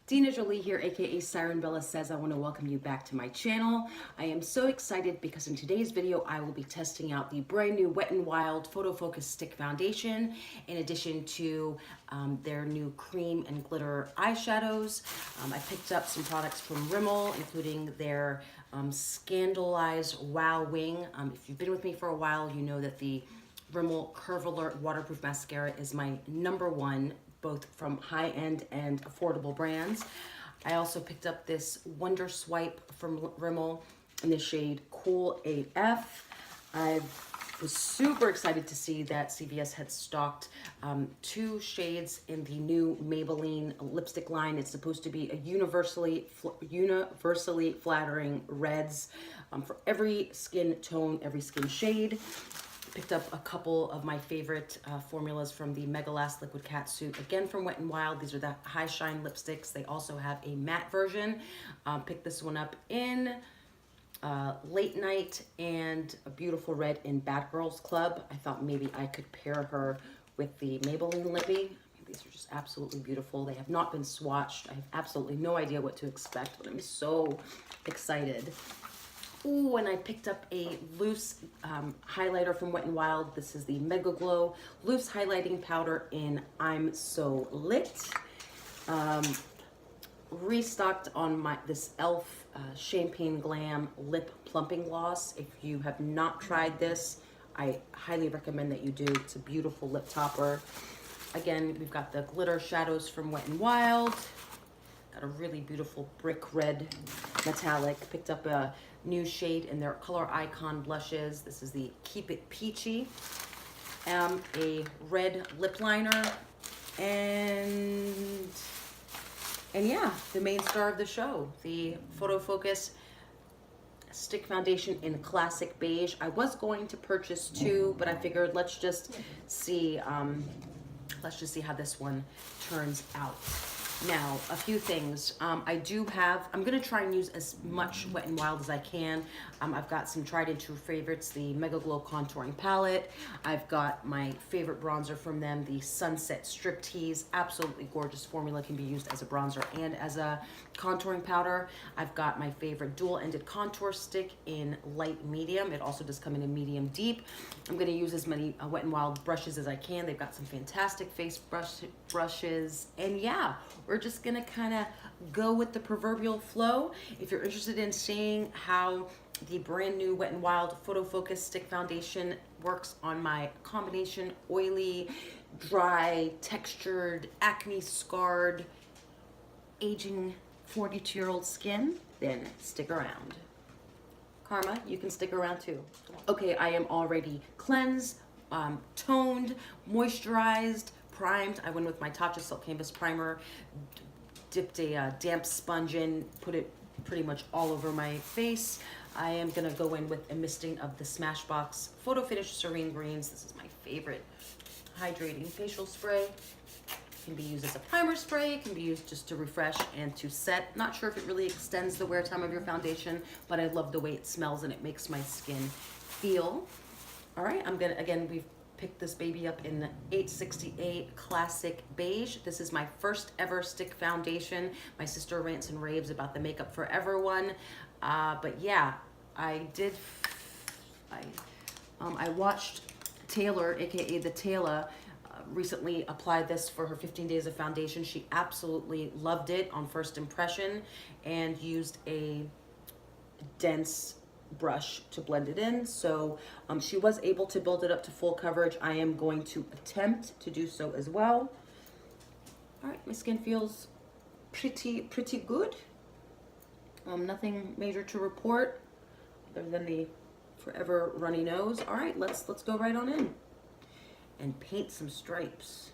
Dina Jolie here, aka SirenbellaSays. I want to welcome you back to my channel. I am so excited because in today's video I will be testing out the brand new Wet n Wild Photofocus Stick Foundation in addition to their new cream and glitter eyeshadows. I picked up some products from Rimmel, including their Scandalized Wow Wing. If you've been with me for a while, you know that the Rimmel Curve Alert Waterproof Mascara is my #1, both from high-end and affordable brands. I also picked up this Wonder Swipe from Rimmel in the shade Cool AF. I was super excited to see that CVS had stocked 2 shades in the new Maybelline lipstick line. It's supposed to be a universally flattering reds for every skin tone, every skin shade. Picked up a couple of my favorite formulas from the Megalast Liquid Catsuit, again from Wet n Wild. These are the high shine lipsticks. They also have a matte version. Picked this one up in Late Night and a beautiful red in Bad Girls Club. I thought maybe I could pair her with the Maybelline lippie. These are just absolutely beautiful. They have not been swatched. I have absolutely no idea what to expect, but I'm so excited. Ooh, and I picked up a loose highlighter from Wet n Wild. This is the Mega Glow Loose Highlighting Powder in I'm So Lit. Restocked on this e.l.f. Champagne Glam Lip Plumping Gloss. If you have not tried this, I highly recommend that you do. It's a beautiful lip topper. Again, we've got the glitter shadows from Wet n Wild. Got a really beautiful brick red metallic. Picked up a new shade in their Coloricon blushes. This is the Keep It Peachy. A red lip liner. And yeah, the main star of the show, the Photofocus Stick Foundation in Classic Beige. I was going to purchase 2, but I figured let's just see how this one turns out. Now, a few things. I'm gonna try and use as much Wet n Wild as I can. I've got some tried and true favorites, the Mega Glow Contouring Palette. I've got my favorite bronzer from them, the Sunset Striptease. Absolutely gorgeous formula, can be used as a bronzer and as a contouring powder. I've got my favorite dual-ended contour stick in light medium. It also does come in a medium deep. I'm gonna use as many Wet n Wild brushes as I can. They've got some fantastic face brushes. And yeah, we're just gonna kind of go with the proverbial flow. If you're interested in seeing how the brand new Wet n Wild Photofocus Stick Foundation works on my combination oily, dry, textured, acne scarred, aging 42-year-old skin, then stick around. Karma, you can stick around too. Okay, I am already cleansed, toned, moisturized, primed. I went with my Tatcha Silk Canvas Primer, dipped a damp sponge in, put it pretty much all over my face. I am gonna go in with a misting of the Smashbox Photo Finish Serene Greens. This is my favorite hydrating facial spray. It can be used as a primer spray, it can be used just to refresh and to set. Not sure if it really extends the wear time of your foundation, but I love the way it smells and it makes my skin feel. All right, we've picked this baby up in the 868 Classic Beige. This is my first ever stick foundation. My sister rants and raves about the Makeup Forever one. But yeah, I watched Taylor, aka the Taylor, recently applied this for her 15 days of foundation. She absolutely loved it on first impression and used a dense brush to blend it in. So she was able to build it up to full coverage. I am going to attempt to do so as well. All right, my skin feels pretty good. Nothing major to report other than the forever runny nose. All right, let's go right on in and paint some stripes.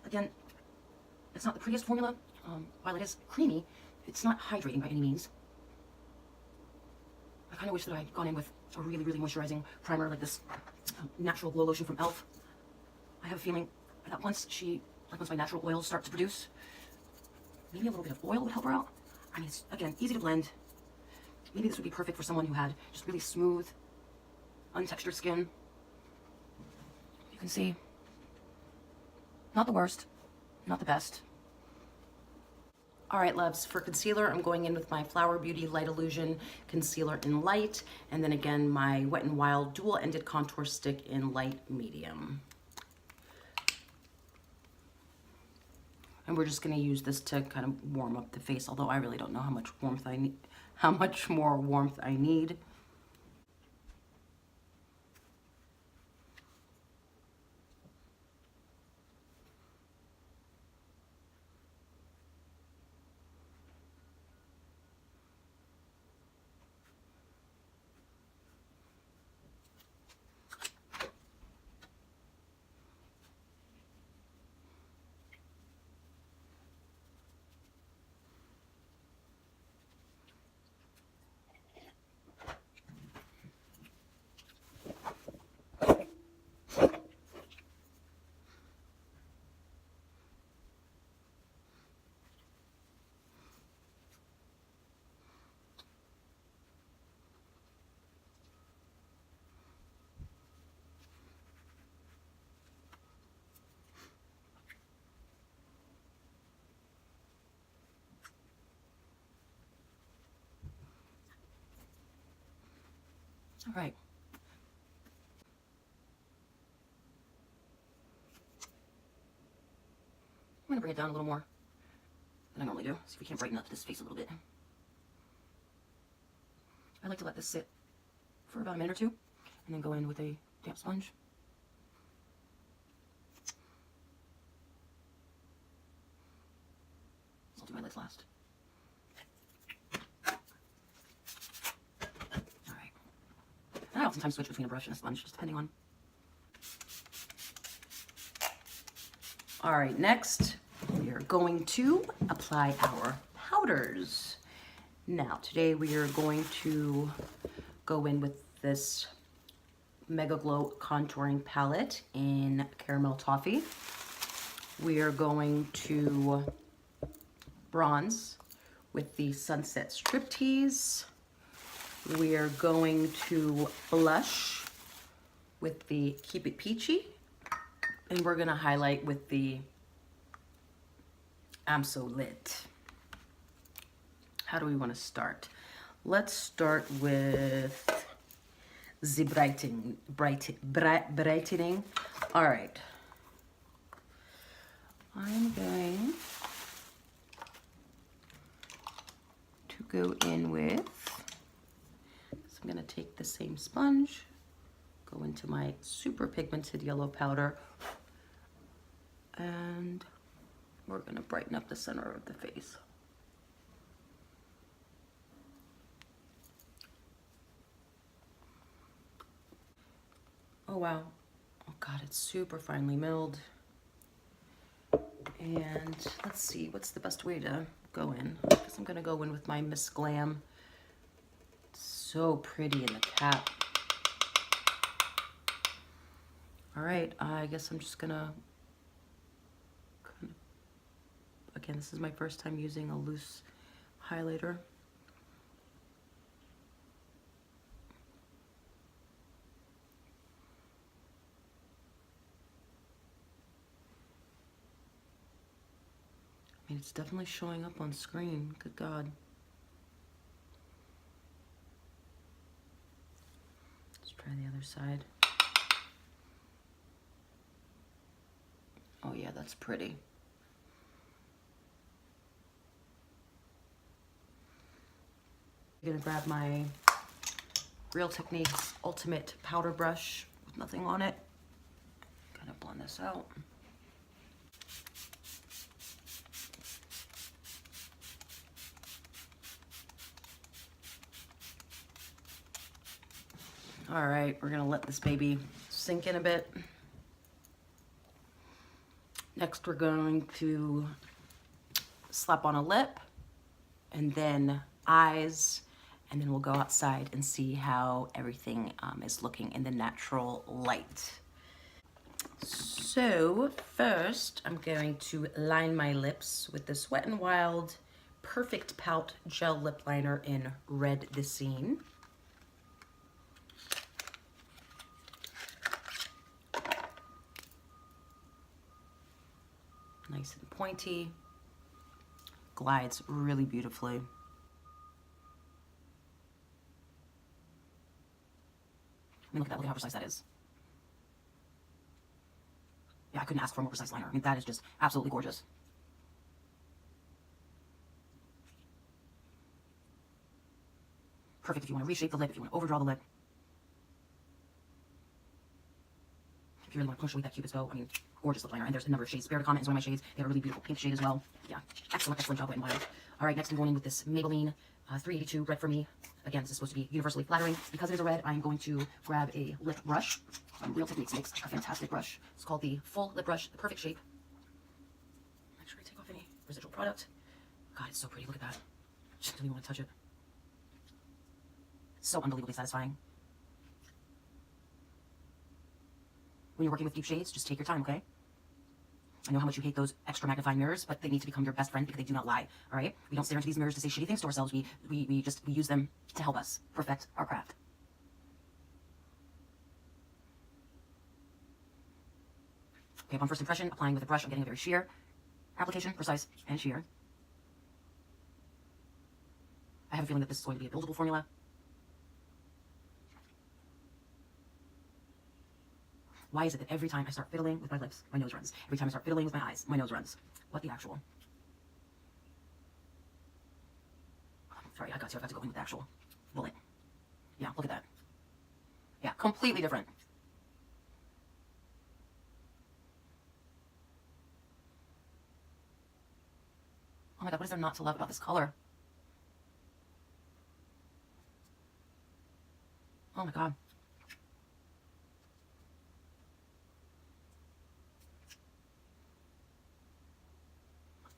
Again, it's not the prettiest formula. While it is creamy, it's not hydrating by any means. I kind of wish that I'd gone in with a really, really moisturizing primer like this Natural Glow Lotion from e.l.f. I have a feeling that once my natural oils start to produce, maybe a little bit of oil would help her out. I mean, it's, again, easy to blend. Maybe this would be perfect for someone who had just really smooth, untextured skin. You can see, not the worst, not the best. All right, loves, for concealer, I'm going in with my Flower Beauty Light Illusion Concealer in Light, and then again, my Wet n Wild Dual-Ended Contour Stick in Light Medium. And we're just gonna use this to kind of warm up the face, although I really don't know how much warmth I need, how much more warmth I need. All right. I'm gonna bring it down a little more than I normally do. See if we can brighten up this face a little bit. I like to let this sit for about a minute or two and then go in with a damp sponge. So I'll do my lids last. All right. And I oftentimes switch between a brush and a sponge, just depending on. All right, next we are going to apply our powders. Now, today we are going to go in with this Mega Glow Contouring Palette in Caramel Toffee. We are going to bronze with the Sunset Striptease. We are going to blush with the Keep It Peachy. And we're gonna highlight with the I'm So Lit. How do we wanna start? Let's start with the brightening. All right. I'm going to go in with, so I'm gonna take the same sponge, go into my super pigmented yellow powder, and we're gonna brighten up the center of the face. Oh wow, oh God, it's super finely milled. And let's see, what's the best way to go in? I guess I'm gonna go in with my Miss Glam. It's so pretty in the cap. All right, I guess I'm just gonna, again, this is my first time using a loose highlighter. I mean, it's definitely showing up on screen, good God. Let's try the other side. Oh yeah, that's pretty. I'm gonna grab my Real Techniques Ultimate Powder Brush with nothing on it. Kind of blend this out. All right, we're gonna let this baby sink in a bit. Next, we're going to slap on a lip and then eyes, and then we'll go outside and see how everything is looking in the natural light. So first, I'm going to line my lips with this Wet n Wild Perfect Pout Gel Lip Liner in Red the Scene. Nice and pointy. Glides really beautifully. I mean, look at that. Look at how precise that is. Yeah, I couldn't ask for a more precise liner. I mean, that is just absolutely gorgeous. Perfect if you want to reshape the lip, if you want to overdraw the lip. If you really want to push away that Cupid's bow, I mean, gorgeous lip liner. And there's a number of shades. Spare to comment is one of my shades. They have a really beautiful pink shade as well. Yeah, excellent, excellent job, Wet n Wild. All right, next I'm going in with this Maybelline 382 Red For Me. Again, this is supposed to be universally flattering. Because it is a red, I'm going to grab a lip brush. Real Techniques makes a fantastic brush. It's called the Full Lip Brush, the perfect shape. Make sure I take off any residual product. God, it's so pretty. Look at that. Just don't even want to touch it. It's so unbelievably satisfying. When you're working with deep shades, just take your time, okay? I know how much you hate those extra magnifying mirrors, but they need to become your best friend because they do not lie, all right? We don't stare into these mirrors to say shitty things to ourselves. We use them to help us perfect our craft. Okay, upon first impression, applying with a brush, I'm getting a very sheer application, precise and sheer. I have a feeling that this is going to be a buildable formula. Why is it that every time I start fiddling with my lips, my nose runs? Every time I start fiddling with my eyes, my nose runs. What the actual? Sorry, I got to go in with the actual bullet. Yeah, look at that. Yeah, completely different. Oh my god, what is there not to love about this color? Oh my god.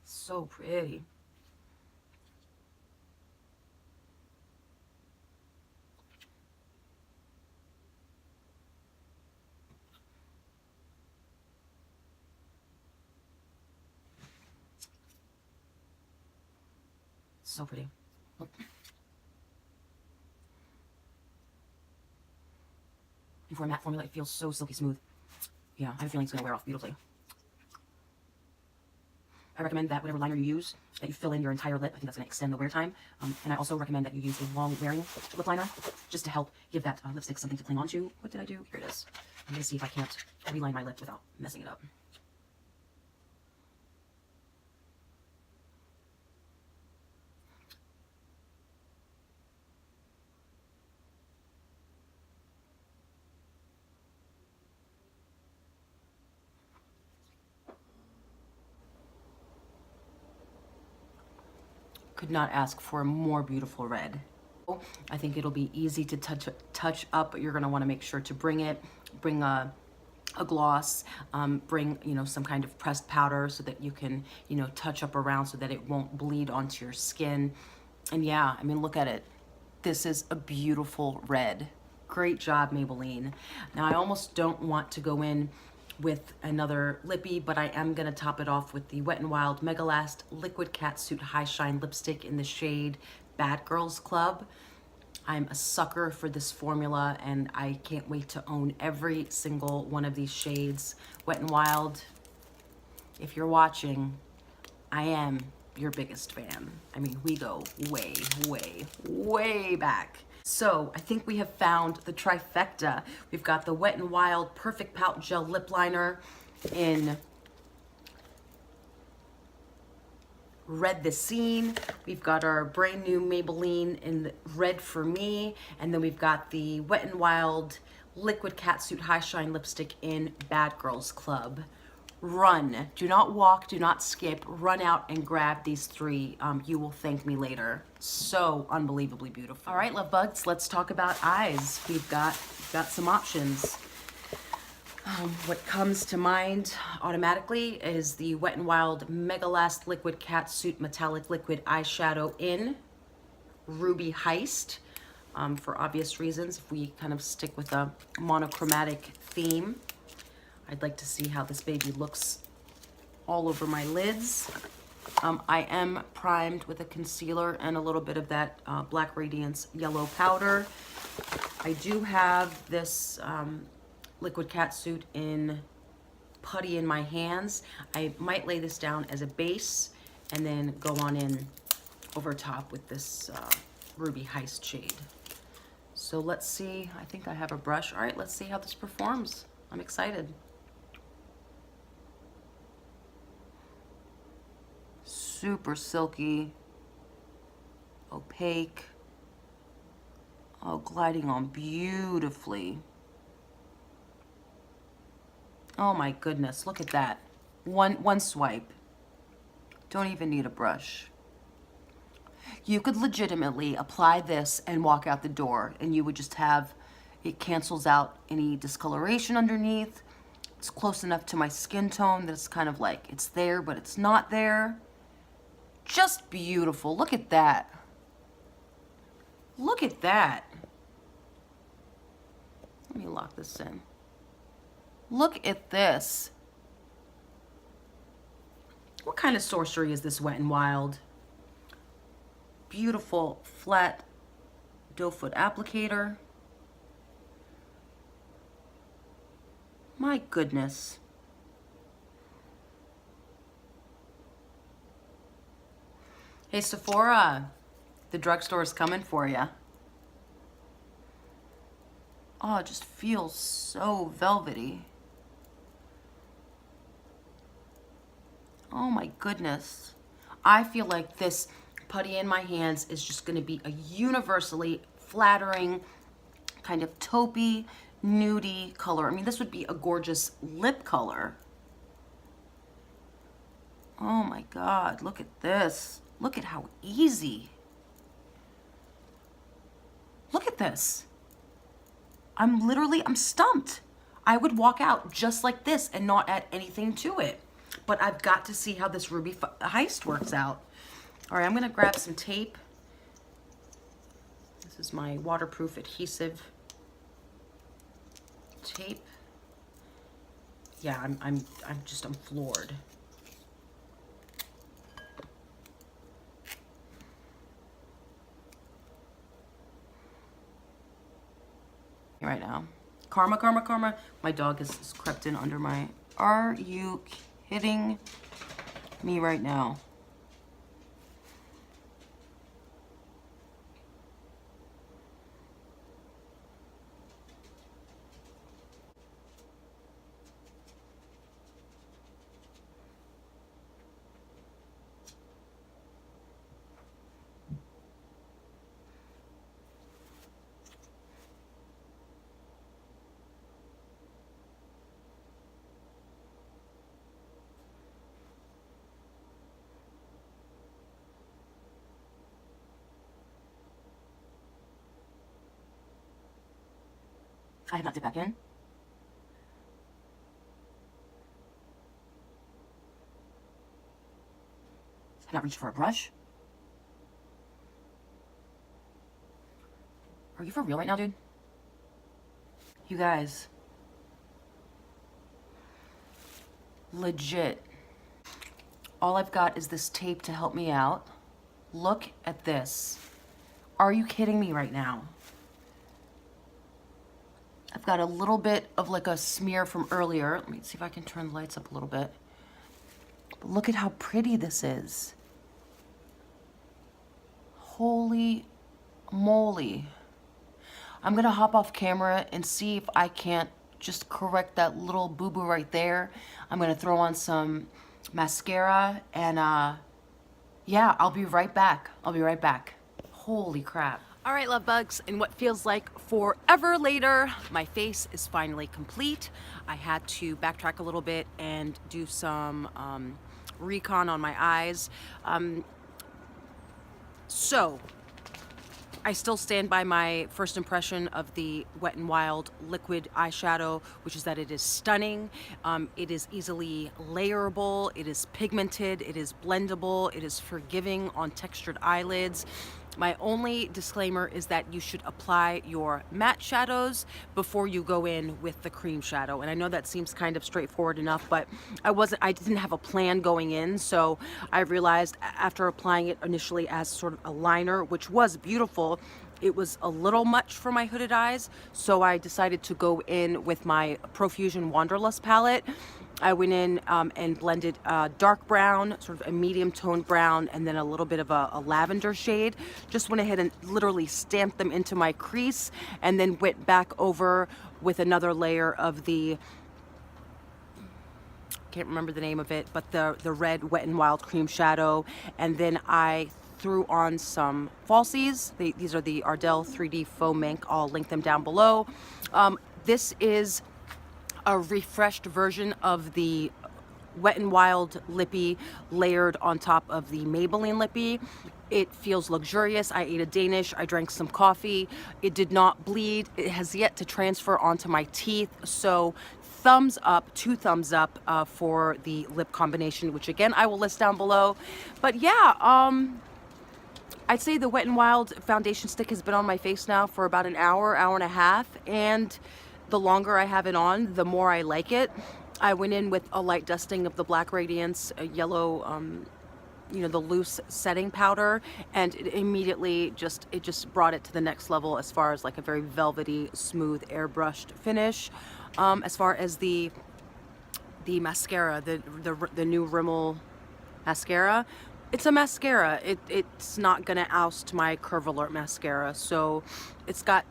So pretty. So pretty. Look. And for a matte formula, it feels so silky smooth. Yeah, I have a feeling it's going to wear off beautifully. I recommend that whatever liner you use, that you fill in your entire lip. I think that's going to extend the wear time. And I also recommend that you use a long wearing lip liner just to help give that lipstick something to cling onto. What did I do? Here it is. I'm going to see if I can't reline my lip without messing it up. Could not ask for a more beautiful red. I think it'll be easy to touch up, but you're gonna wanna make sure to bring a gloss, bring, you know, some kind of pressed powder so that you can, you know, touch up around so that it won't bleed onto your skin. And yeah, I mean, look at it. This is a beautiful red. Great job, Maybelline. Now, I almost don't want to go in with another lippie, but I am gonna top it off with the Wet n Wild Megalast Liquid Catsuit High Shine Lipstick in the shade Bad Girls Club. I'm a sucker for this formula and I can't wait to own every single one of these shades. Wet n Wild, if you're watching, I am your biggest fan. I mean, we go way, way, way back. So I think we have found the trifecta. We've got the Wet n Wild Perfect Pout Gel Lip Liner in Red the Scene. We've got our brand new Maybelline in the Red For Me. And then we've got the Wet n Wild Liquid Catsuit High Shine Lipstick in Bad Girls Club. Run. Do not walk, do not skip. Run out and grab these three. You will thank me later. So unbelievably beautiful. All right, love bugs, let's talk about eyes. We've got some options. What comes to mind automatically is the Wet n Wild Megalast Liquid Catsuit Metallic Liquid Eyeshadow in Ruby Heist. For obvious reasons, if we kind of stick with a monochromatic theme. I'd like to see how this baby looks all over my lids. I am primed with a concealer and a little bit of that Black Radiance yellow powder. I do have this liquid catsuit in putty in my hands. I might lay this down as a base and then go on in over top with this Ruby Heist shade. So let's see, I think I have a brush. All right, let's see how this performs. I'm excited. Super silky, opaque, oh, gliding on beautifully. Oh my goodness, look at that. One swipe. Don't even need a brush. You could legitimately apply this and walk out the door and you would just have, it cancels out any discoloration underneath. It's close enough to my skin tone that it's kind of like, it's there, but it's not there. Just beautiful. Look at that. Look at that. Let me lock this in. Look at this. What kind of sorcery is this Wet n Wild? Beautiful flat doe foot applicator. My goodness. Hey Sephora, the drugstore is coming for you. Oh, it just feels so velvety. Oh my goodness. I feel like this putty in my hands is just gonna be a universally flattering, kind of taupey, nudie color. I mean, this would be a gorgeous lip color. Oh my God, look at this. Look at how easy. Look at this. I'm stumped. I would walk out just like this and not add anything to it. But I've got to see how this Ruby Heist works out. All right, I'm gonna grab some tape. This is my waterproof adhesive tape. Yeah, I'm floored. Right now. Karma, karma, karma. My dog has crept in under my... Are you kidding me right now? I have not dipped back in. I've not reached for a brush. Are you for real right now, dude? You guys. Legit. All I've got is this tape to help me out. Look at this. Are you kidding me right now? I've got a little bit of like a smear from earlier. Let me see if I can turn the lights up a little bit. But look at how pretty this is. Holy moly. I'm gonna hop off camera and see if I can't just correct that little boo-boo right there. I'm gonna throw on some mascara and yeah, I'll be right back. I'll be right back. Holy crap. All right, love bugs, and what feels like forever later, my face is finally complete. I had to backtrack a little bit and do some recon on my eyes. So I still stand by my first impression of the Wet n Wild liquid eyeshadow, which is that it is stunning. It is easily layerable, it is pigmented, it is blendable, it is forgiving on textured eyelids. My only disclaimer is that you should apply your matte shadows before you go in with the cream shadow. And I know that seems kind of straightforward enough, but I didn't have a plan going in. So I realized after applying it initially as sort of a liner, which was beautiful, it was a little much for my hooded eyes. So I decided to go in with my Profusion Wanderlust palette. I went in and blended dark brown, sort of a medium toned brown, and then a little bit of a lavender shade. Just went ahead and literally stamped them into my crease, and then went back over with another layer of the, can't remember the name of it, but the red Wet n Wild cream shadow. And then I threw on some falsies. These are the Ardell 3D Faux Mink. I'll link them down below. This is a refreshed version of the Wet n Wild lippie layered on top of the Maybelline lippie. It feels luxurious. I ate a Danish, I drank some coffee. It did not bleed. It has yet to transfer onto my teeth. So thumbs up, 2 thumbs up for the lip combination, which again, I will list down below. But yeah, I'd say the Wet n Wild foundation stick has been on my face now for about an hour, hour and a half. And the longer I have it on, the more I like it. I went in with a light dusting of the Black Radiance, a yellow, you know, the loose setting powder, and it immediately just brought it to the next level as far as like a very velvety, smooth, airbrushed finish. As far as the mascara, the new Rimmel mascara, it's a mascara. It's not gonna oust my Curve Alert mascara. So it's got,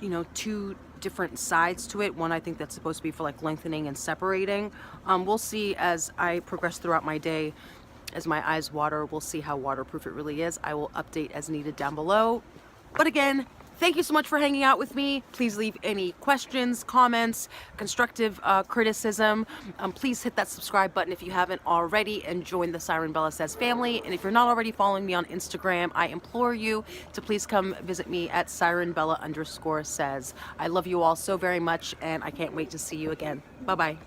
you know, 2 different sides to it. One, I think that's supposed to be for like lengthening and separating. We'll see as I progress throughout my day. As my eyes water, we'll see how waterproof it really is. I will update as needed down below. But again, thank you so much for hanging out with me. Please leave any questions, comments, constructive criticism. Please hit that subscribe button if you haven't already, and join the SirenbellaSays family. And if you're not already following me on Instagram, I implore you to please come visit me at SirenBella_says. I love you all so very much, and I can't wait to see you again. Bye-bye.